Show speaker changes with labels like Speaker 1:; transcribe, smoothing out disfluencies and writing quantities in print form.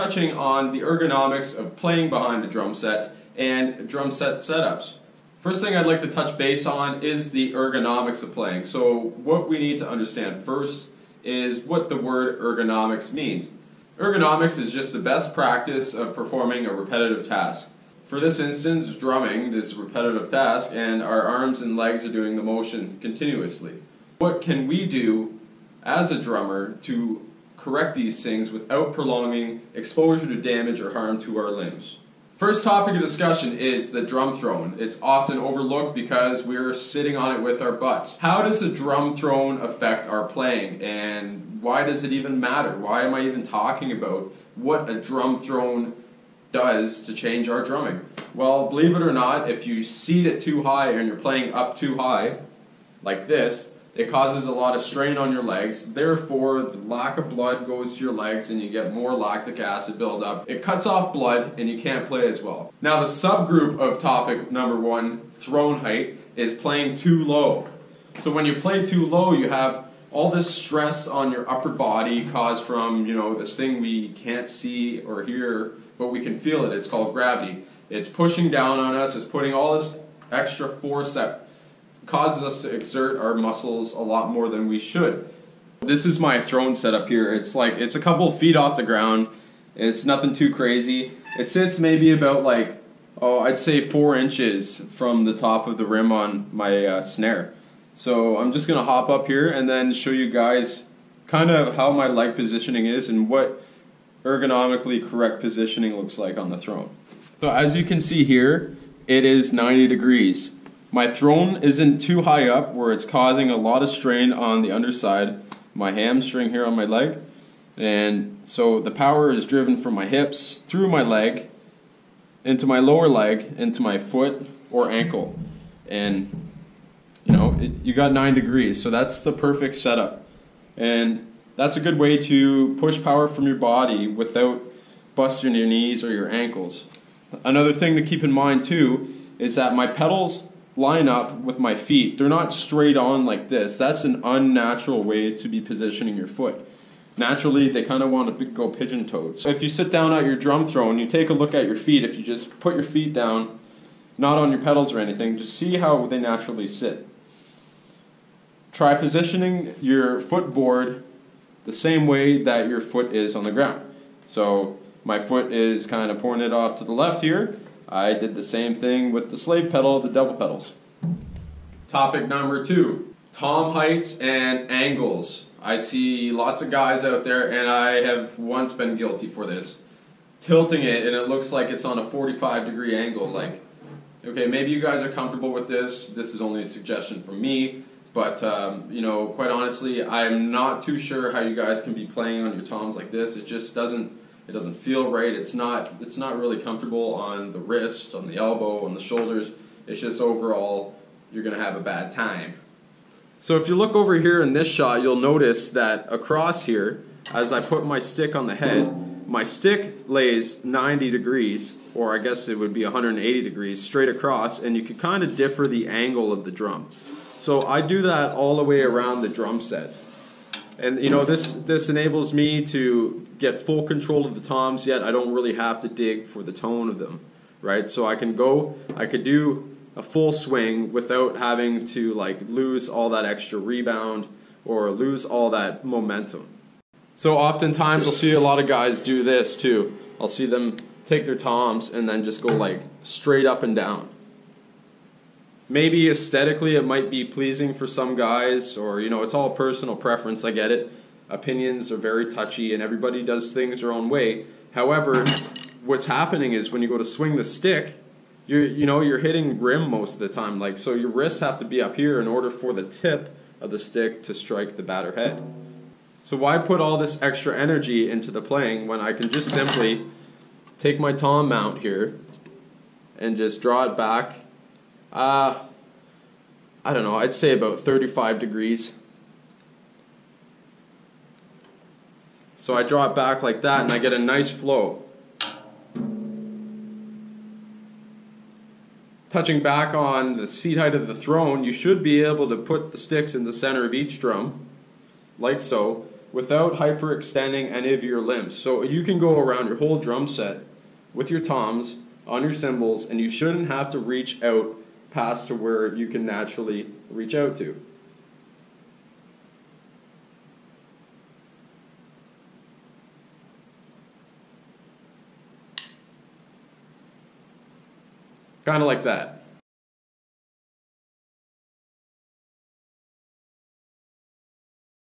Speaker 1: touching on the ergonomics of playing behind a drum set and drum set setups. First thing I'd like to touch base on is the ergonomics of playing. So what we need to understand first is what the word ergonomics means. Ergonomics is just the best practice of performing a repetitive task. For this instance, drumming, this repetitive task, and our arms and legs are doing the motion continuously. What can we do as a drummer to correct these things without prolonging exposure to damage or harm to our limbs? First topic of discussion is the drum throne. It's often overlooked because we're sitting on it with our butts. How does the drum throne affect our playing, and why does it even matter? Why am I even talking about what a drum throne does to change our drumming? Well, believe it or not, if you seat it too high and you're playing up too high, like this, it causes a lot of strain on your legs. Therefore, the lack of blood goes to your legs and you get more lactic acid buildup. It cuts off blood and you can't play as well. Now, the subgroup of topic number one, throne height, is playing too low. So when you play too low, you have all this stress on your upper body caused from, this thing we can't see or hear, but we can feel it. It's called gravity. It's pushing down on us. It's putting all this extra force that causes us to exert our muscles a lot more than we should. This is my throne setup here. It's a couple feet off the ground. It's nothing too crazy. It sits maybe about I'd say 4 inches from the top of the rim on my snare. So I'm just gonna hop up here and then show you guys kind of how my leg positioning is and what ergonomically correct positioning looks like on the throne. So as you can see here, it is 90 degrees. My throne isn't too high up where it's causing a lot of strain on the underside, my hamstring here on my leg. And so the power is driven from my hips, through my leg, into my lower leg, into my foot or ankle. And you got 9 degrees, so that's the perfect setup. And that's a good way to push power from your body without busting your knees or your ankles. Another thing to keep in mind too is that my pedals line up with my feet. They're not straight on like this. That's an unnatural way to be positioning your foot. Naturally, they kind of want to go pigeon-toed. So if you sit down at your drum throne, you take a look at your feet. If you just put your feet down, not on your pedals or anything, just see how they naturally sit. Try positioning your footboard the same way that your foot is on the ground. So my foot is kind of pointed off to the left here. I did the same thing with the slave pedal, the double pedals. Topic number 2, tom heights and angles. I see lots of guys out there, and I have once been guilty for this, tilting it and it looks like it's on a 45-degree angle. Okay, maybe you guys are comfortable with this. This is only a suggestion from me, but quite honestly, I'm not too sure how you guys can be playing on your toms like this. It just doesn't feel right. It's not really comfortable on the wrist, on the elbow, on the shoulders. It's just overall, you're going to have a bad time. So if you look over here in this shot, you'll notice that across here, as I put my stick on the head, my stick lays 90 degrees, or I guess it would be 180 degrees, straight across, and you can kind of differ the angle of the drum. So I do that all the way around the drum set. And this enables me to get full control of the toms, yet I don't really have to dig for the tone of them, right? So I could do a full swing without having to lose all that extra rebound or lose all that momentum. So oftentimes I'll see a lot of guys do this too. I'll see them take their toms and then just go straight up and down. Maybe aesthetically it might be pleasing for some guys, or it's all personal preference, I get it. Opinions are very touchy and everybody does things their own way. However, what's happening is when you go to swing the stick, you're hitting rim most of the time. So your wrists have to be up here in order for the tip of the stick to strike the batter head. So why put all this extra energy into the playing when I can just simply take my tom mount here and just draw it back, I don't know, I'd say about 35 degrees. So I draw it back like that and I get a nice flow. Touching back on the seat height of the throne, you should be able to put the sticks in the center of each drum, like so. without hyperextending any of your limbs. So you can go around your whole drum set with your toms on your cymbals, and you shouldn't have to reach out past to where you can naturally reach out to. Kind of like that.